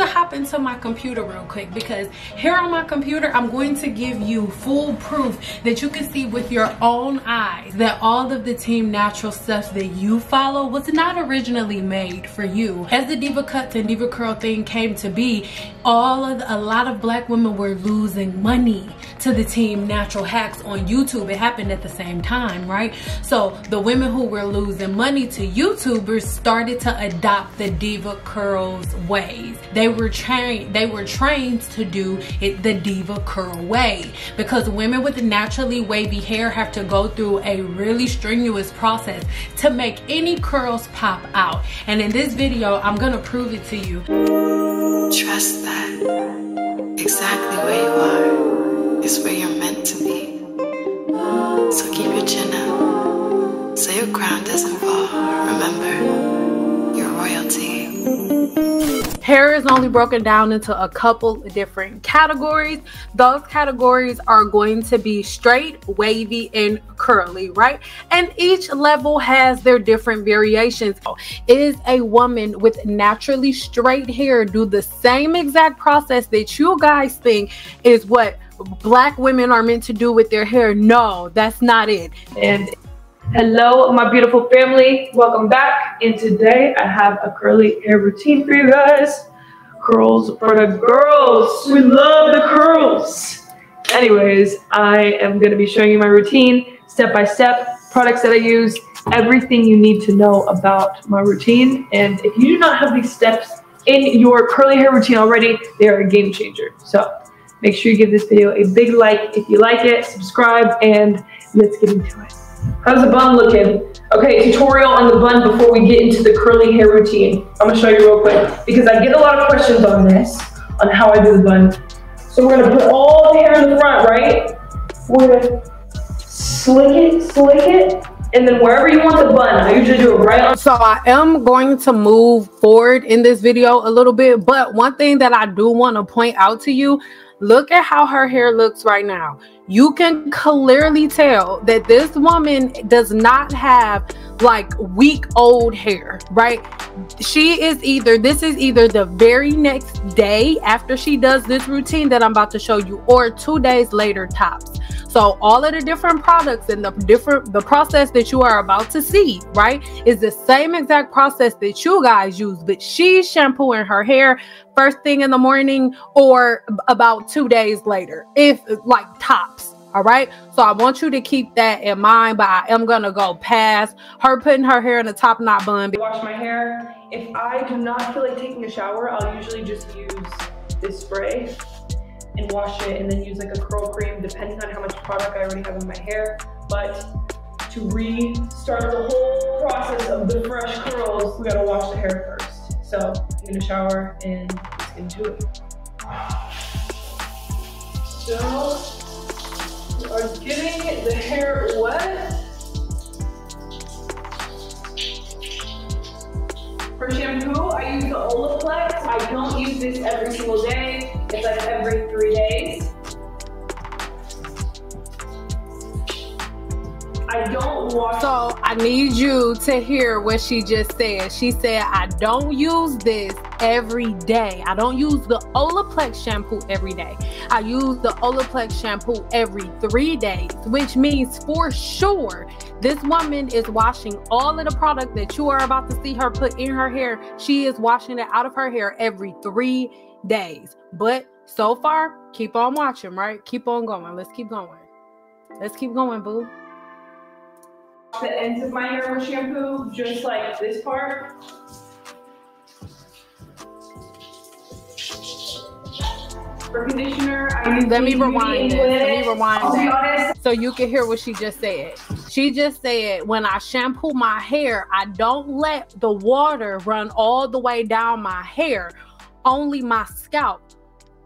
hop into my computer real quick, because here on my computer I'm going to give you full proof that you can see with your own eyes that all of the Team Natural stuff that you follow was not originally made for you. As the Deva Cuts and Deva Curl thing came to be, a lot of black women were losing money to the Team Natural hacks on YouTube. It happened at the same time, right? So the women who were losing money to YouTubers started to adopt the Deva Curls ways. They were trained to do it the Deva Curl way, because women with naturally wavy hair have to go through a really strenuous process to make any curls pop out. And in this video, I'm gonna prove it to you. Trust that exactly where you are is where you're meant to be. So keep your chin up so your crown doesn't fall. Remember, you're royalty. Hair is only broken down into a couple of different categories. Those categories are going to be straight, wavy, and curly, right? And each level has their different variations. Is a woman with naturally straight hair do the same exact process that you guys think is what black women are meant to do with their hair? No, that's not it. And hello, my beautiful family, welcome back. And today I have a curly hair routine for you guys. Curls for the girls. We love the curls. Anyways, I am going to be showing you my routine step by step, products that I use, everything you need to know about my routine. And if you do not have these steps in your curly hair routine already, they are a game changer. So make sure you give this video a big like if you like it, subscribe, and let's get into it. How's the bun looking? Okay, tutorial on the bun before we get into the curly hair routine. I'm gonna show you real quick because I get a lot of questions on this, on how I do the bun. So we're gonna put all the hair in the front, right? We're gonna slick it, and then wherever you want the bun, I usually do it right on. So I am going to move forward in this video a little bit, but one thing that I do want to point out to you, look at how her hair looks right now. You can clearly tell that this woman does not have like week old hair, right? This is either the very next day after she does this routine that I'm about to show you, or 2 days later tops. So all of the different products and the process that you are about to see, right, is the same exact process that you guys use, but she's shampooing her hair first thing in the morning or about 2 days later, if like tops. All right, so I want you to keep that in mind, but I am gonna go past her putting her hair in a top knot bun. Wash my hair. If I do not feel like taking a shower, I'll usually just use this spray and wash it, and then use like a curl cream depending on how much product I already have in my hair. But to restart the whole process of the fresh curls, we gotta wash the hair first. So I'm gonna shower and let's get into it. So we are getting the hair wet. For shampoo, I use the Olaplex. I don't use this every single day. It's like every 3 days. I don't wash. So I need you to hear what she just said. She said, I don't use this every day. I don't use the Olaplex shampoo every day. I use the Olaplex shampoo every 3 days, which means for sure this woman is washing all of the product that you are about to see her put in her hair. She is washing it out of her hair every 3 days. But so far, keep on watching, right? Keep on going. Let's keep going. Let's keep going, boo. The ends of my hair with shampoo, just like this part. For conditioner, I use Let me rewind that so you can hear what she just said. She just said, when I shampoo my hair, I don't let the water run all the way down my hair, only my scalp.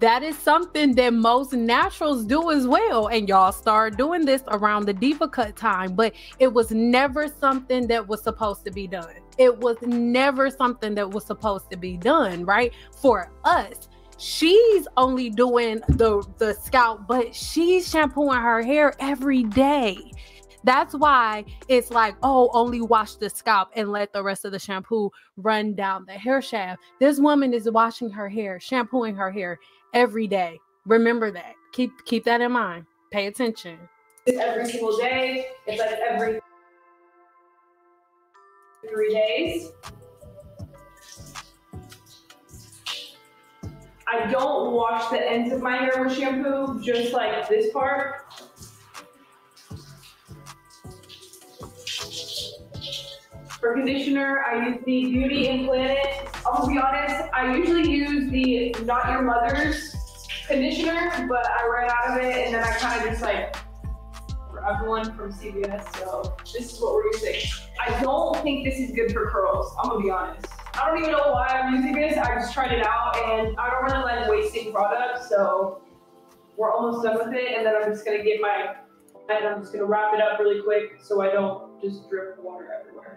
That is something that most naturals do as well, and y'all start doing this around the Deva cut time, but it was never something that was supposed to be done. It was never something that was supposed to be done, right? For us, she's only doing the scalp, but she's shampooing her hair every day. That's why it's like, oh, only wash the scalp and let the rest of the shampoo run down the hair shaft. This woman is washing her hair, shampooing her hair every day. Remember that. Keep that in mind. Pay attention. Every single day. It's like every 3 days. I don't wash the ends of my hair with shampoo, just like this part. For conditioner, I use the Beauty and Planet. I'm gonna be honest, I usually use the Not Your Mother's conditioner, but I ran out of it, and then I kind of just like grabbed one from CVS, so this is what we're using. I don't think this is good for curls, I'm gonna be honest. I don't even know why I'm using this, I just tried it out, and I don't really like wasting products, so we're almost done with it, and then I'm just gonna get and I'm just gonna wrap it up really quick so I don't just drip water everywhere.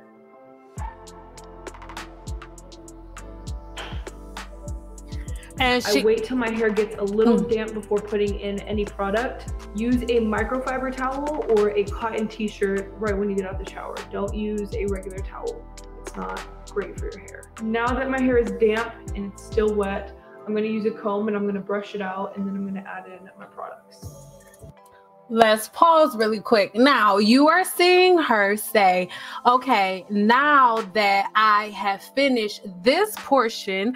And I wait till my hair gets a little damp before putting in any product. Use a microfiber towel or a cotton t-shirt right when you get out the shower. Don't use a regular towel. It's not great for your hair. Now that my hair is damp and it's still wet, I'm gonna use a comb and I'm gonna brush it out, and then I'm gonna add in my products. Let's pause really quick. Now you are seeing her say, okay, now that I have finished this portion,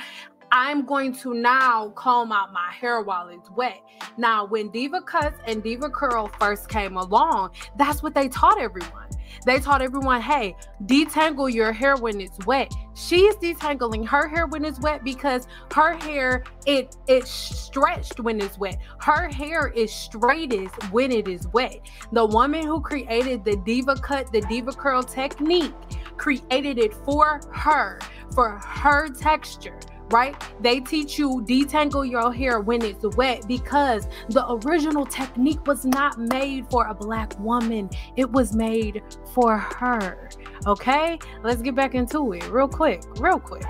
I'm going to now comb out my hair while it's wet. Now, when Deva Cuts and Deva Curl first came along, that's what they taught everyone. They taught everyone, hey, detangle your hair when it's wet. She's detangling her hair when it's wet because her hair, it's stretched when it's wet. Her hair is straightest when it is wet. The woman who created the Deva Cut, the Deva Curl technique, created it for her texture. Right? They teach you detangle your hair when it's wet because the original technique was not made for a black woman. It was made for her. Okay? Let's get back into it real quick. Real quick.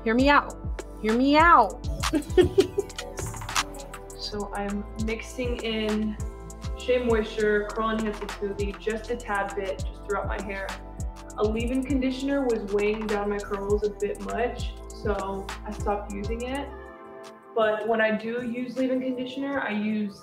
Hear me out. Hear me out. So I'm mixing in Shea Moisture Curl Enhancing Smoothie just a tad bit, just throughout my hair. A leave-in conditioner was weighing down my curls a bit much, so I stopped using it. But when I do use leave-in conditioner, I use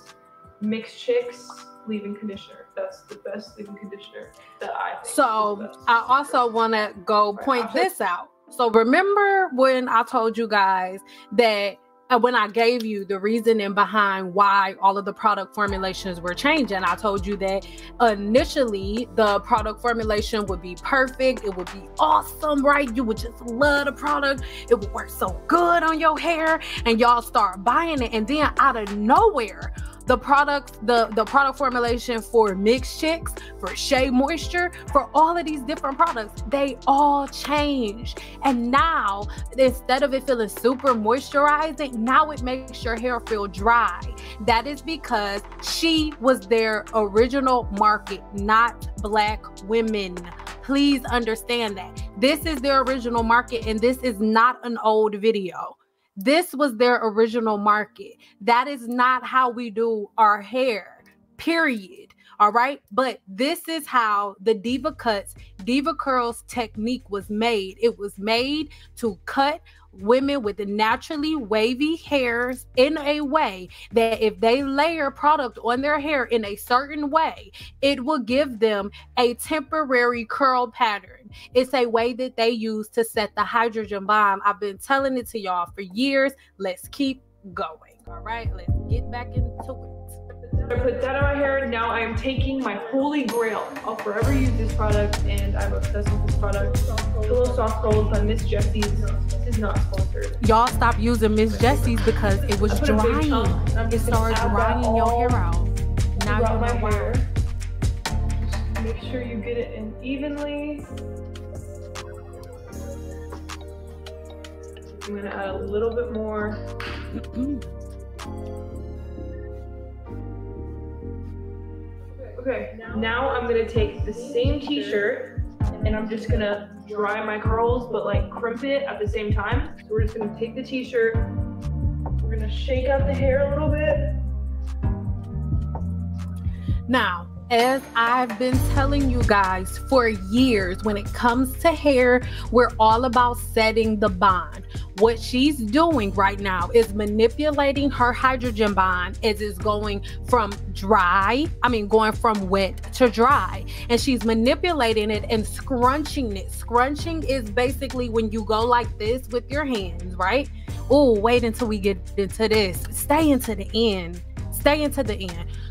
Mixed Chicks leave-in conditioner. That's the best leave-in conditioner that I think. So I also want to go point this out. So remember when I told you guys that when I gave you the reasoning behind why all of the product formulations were changing, I told you that initially the product formulation would be perfect. It would be awesome, right? You would just love the product. It would work so good on your hair and y'all start buying it. And then out of nowhere, the product formulation for Mixed Chicks, for Shea Moisture, for all of these different products, they all changed. And now, instead of it feeling super moisturizing, now it makes your hair feel dry. That is because she was their original market, not black women. Please understand that. This is their original market, and this is not an old video. This was their original market. That is not how we do our hair, period. All right. But this is how the Deva Cuts, Deva Curls technique was made. It was made to cut women with naturally wavy hairs in a way that if they layer product on their hair in a certain way, it will give them a temporary curl pattern. It's a way that they use to set the hydrogen bond. I've been telling it to y'all for years. Let's keep going. All right, let's get back into it. I put that on my hair. Now I am taking my holy grail. I'll forever use this product, and I'm obsessed with this product. Pillow Soft Gold by Miss Jessie's. This is not sponsored. Y'all stop using Miss Jessie's because it was drying. It started drying your hair out. Now you my know hair. Just make sure you get it in evenly. I'm gonna add a little bit more. Okay, now I'm gonna take the same t-shirt and I'm just gonna dry my curls, but like crimp it at the same time. So we're just gonna take the t-shirt, we're gonna shake out the hair a little bit. Now, as I've been telling you guys for years, when it comes to hair, we're all about setting the bond. What she's doing right now is manipulating her hydrogen bond as it's going from wet to dry. And she's manipulating it and scrunching it. Scrunching is basically when you go like this with your hands, right? Oh, wait until we get into this. Stay into the end.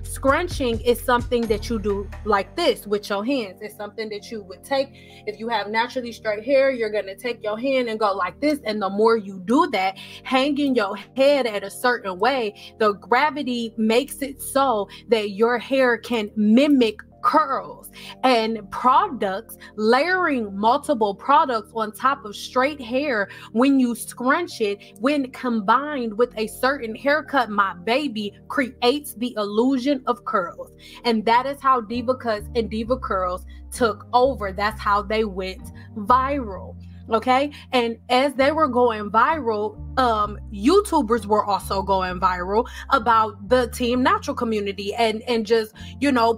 Scrunching is something that you do like this with your hands. It's something that you would take. If you have naturally straight hair, you're going to take your hand and go like this. And the more you do that, hanging your head at a certain way, the gravity makes it so that your hair can mimic curls. And products, layering multiple products on top of straight hair, when you scrunch it, when combined with a certain haircut, my baby, creates the illusion of curls. And that is how Deva Cuts and Deva Curls took over. That's how they went viral. Okay. And as they were going viral, YouTubers were also going viral about the Team Natural community and just,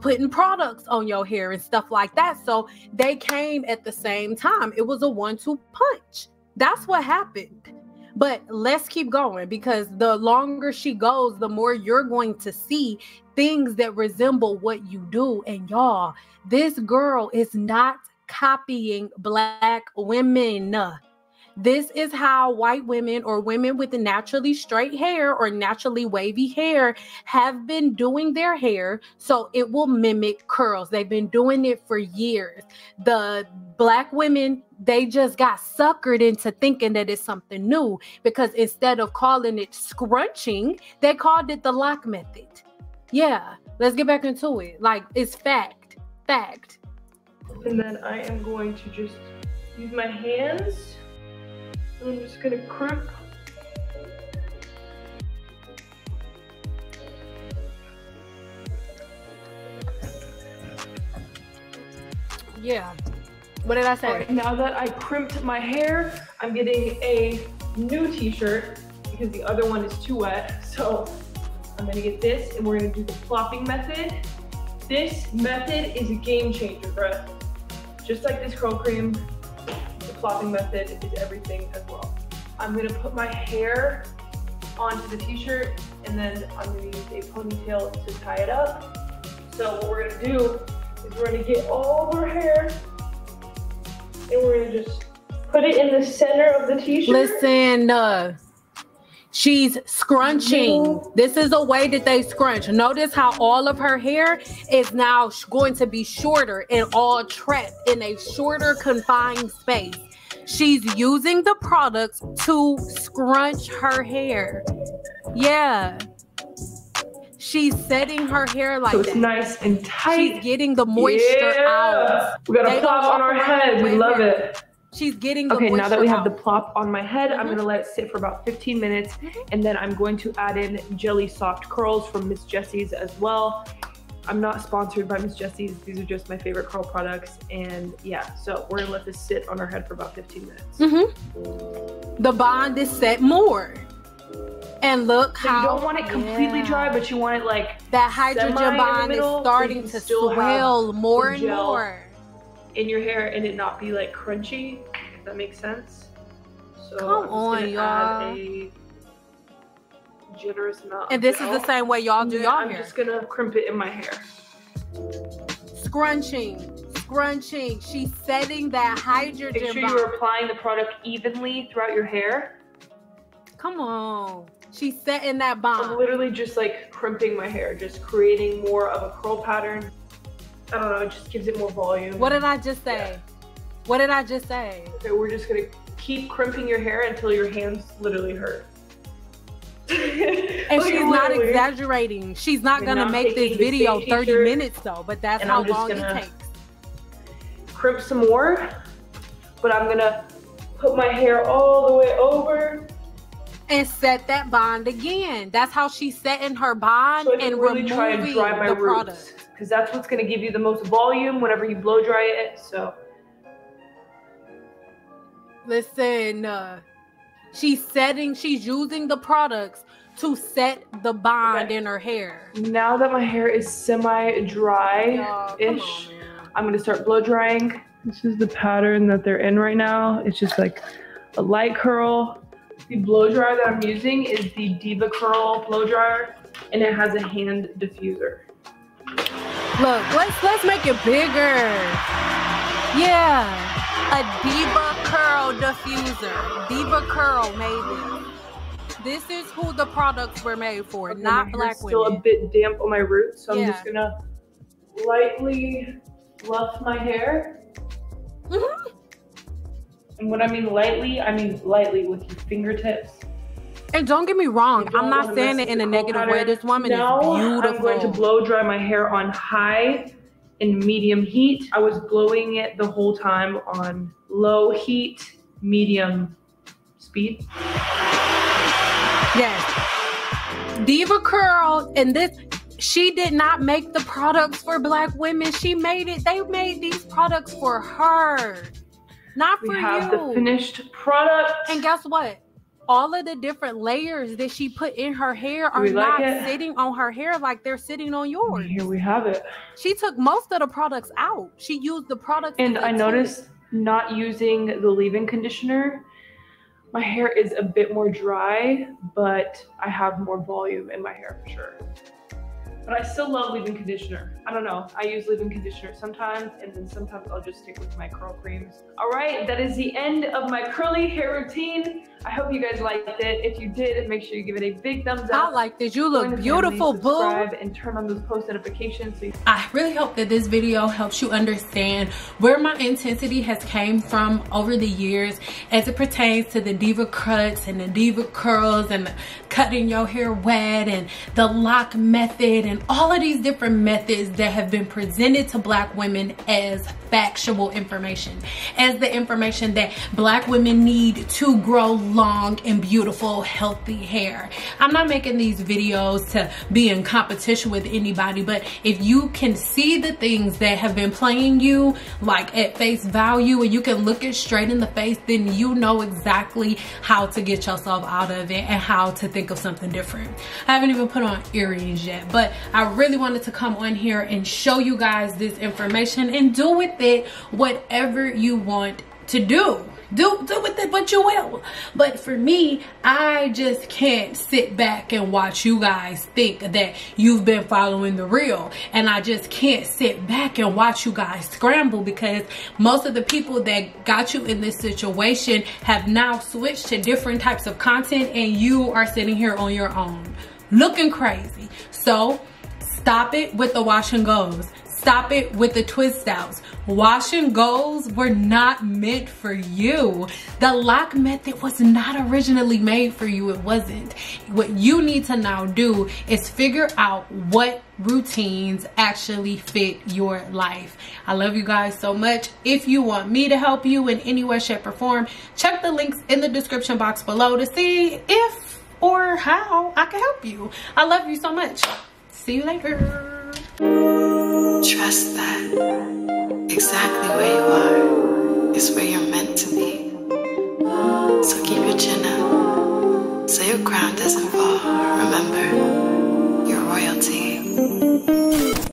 putting products on your hair and stuff like that. So they came at the same time. It was a 1-2 punch. That's what happened. But let's keep going, because the longer she goes, the more you're going to see things that resemble what you do. And y'all, this girl is not copying Black women. This is how white women or women with naturally straight hair or naturally wavy hair have been doing their hair, so it will mimic curls. They've been doing it for years. The Black women, they just got suckered into thinking that it's something new, because instead of calling it scrunching, they called it the lock method. Yeah, let's get back into it. Like, it's fact. And then I am going to just use my hands. I'm just gonna crimp. Yeah. What did I say? Right, now that I crimped my hair, I'm getting a new t-shirt because the other one is too wet. So I'm gonna get this, and we're gonna do the plopping method. This method is a game changer, bruh. Just like this curl cream, the plopping method is everything as well. I'm gonna put my hair onto the t-shirt, and then I'm gonna use a ponytail to tie it up. So what we're gonna do is we're gonna get all of our hair, and we're gonna just put it in the center of the t-shirt. Listen, she's scrunching. This is a way that they scrunch. Notice how all of her hair is now going to be shorter and all trapped in a shorter confined space. She's using the products to scrunch her hair. Yeah. She's setting her hair like that. So it's nice and tight. She's getting the moisture out. We got a plop on our head. We love it. She's getting the moisture. Okay, now that we have out. the plop on my head, I'm gonna let it sit for about 15 minutes, and then I'm going to add in Jelly Soft Curls from Miss Jessie's as well. I'm not sponsored by Miss Jessie's. These are just my favorite curl products. And yeah, so we're gonna let this sit on our head for about 15 minutes. The bond is set more. And look so how you don't want it completely dry, but you want it like that hydrogen bond is starting to swell more and more in your hair, and it not be like crunchy, if that makes sense. So come on, y'all. Add a generous amount. And this is the same way y'all do y'all hair. I'm just gonna crimp it in my hair. Scrunching. She's setting that hydrogen Make sure bond. you're applying the product evenly throughout your hair. Come on. She's setting that bond. I'm literally just like crimping my hair, just creating more of a curl pattern. I don't know, it just gives it more volume. What did I just say? Yeah. What did I just say? Okay, we're just gonna keep crimping your hair until your hands literally hurt. And she's not exaggerating. She's not gonna make this video 30 minutes though, but that's how long it takes. Crimp some more, but I'm gonna put my hair all the way over. And set that bond again. That's how she's setting her bond and really try and dry my roots, because that's what's going to give you the most volume whenever you blow dry it. So listen, she's using the products to set the bond in her hair. Now that my hair is semi-dry-ish, I'm gonna start blow drying. This is the pattern that they're in right now. It's just like a light curl. The blow dryer that I'm using is the Deva curl blow dryer, and it has a hand diffuser. Look, let's make it bigger. Yeah, a Deva curl diffuser. Deva curl made this. This is who the products were made for, Okay, not black women. Still a bit damp on my roots, so I'm just gonna lightly fluff my hair. And when I mean lightly with your fingertips. And don't get me wrong, I'm not saying it in a negative way. This woman is beautiful. I'm going to blow dry my hair on high and medium heat. I was blowing it the whole time on low heat, medium speed. Yes. Deva curl, and this, she did not make the products for black women. She made it. They made these products for her, not for you. We have the finished product. And guess what? All of the different layers that she put in her hair are not sitting on her hair like they're sitting on yours. Here we have it. She took most of the products out. She used the products. And I noticed not using the leave-in conditioner, my hair is a bit more dry, but I have more volume in my hair for sure. But I still love leave-in conditioner. I don't know. I use leave-in conditioner sometimes, and then sometimes I'll just stick with my curl creams. All right, that is the end of my curly hair routine. I hope you guys liked it. If you did, make sure you give it a big thumbs up. I liked it. You look beautiful, boo. Subscribe and turn on those post notifications. So I really hope that this video helps you understand where my intensity has came from over the years as it pertains to the Deva cuts and the Deva curls and the cutting your hair wet and the lock method and all of these different methods that have been presented to black women as factual information, as the information that black women need to grow long and beautiful, healthy hair. I'm not making these videos to be in competition with anybody, but if you can see the things that have been playing you like at face value and you can look it straight in the face, then you know exactly how to get yourself out of it and how to think of something different. I haven't even put on earrings yet, but I really wanted to come on here and show you guys this information and do with it whatever you want to do. Do with it what you will. But for me, I just can't sit back and watch you guys think that you've been following the real. And I just can't sit back and watch you guys scramble, because most of the people that got you in this situation have now switched to different types of content, and you are sitting here on your own looking crazy. So stop it with the wash and goes. Stop it with the twist outs. Wash and goes were not meant for you. The lock method was not originally made for you. It wasn't. What you need to now do is figure out what routines actually fit your life. I love you guys so much. If you want me to help you in any way, shape, or form, check the links in the description box below to see if or how I can help you. I love you so much. See you later. Trust that exactly where you are is where you're meant to be.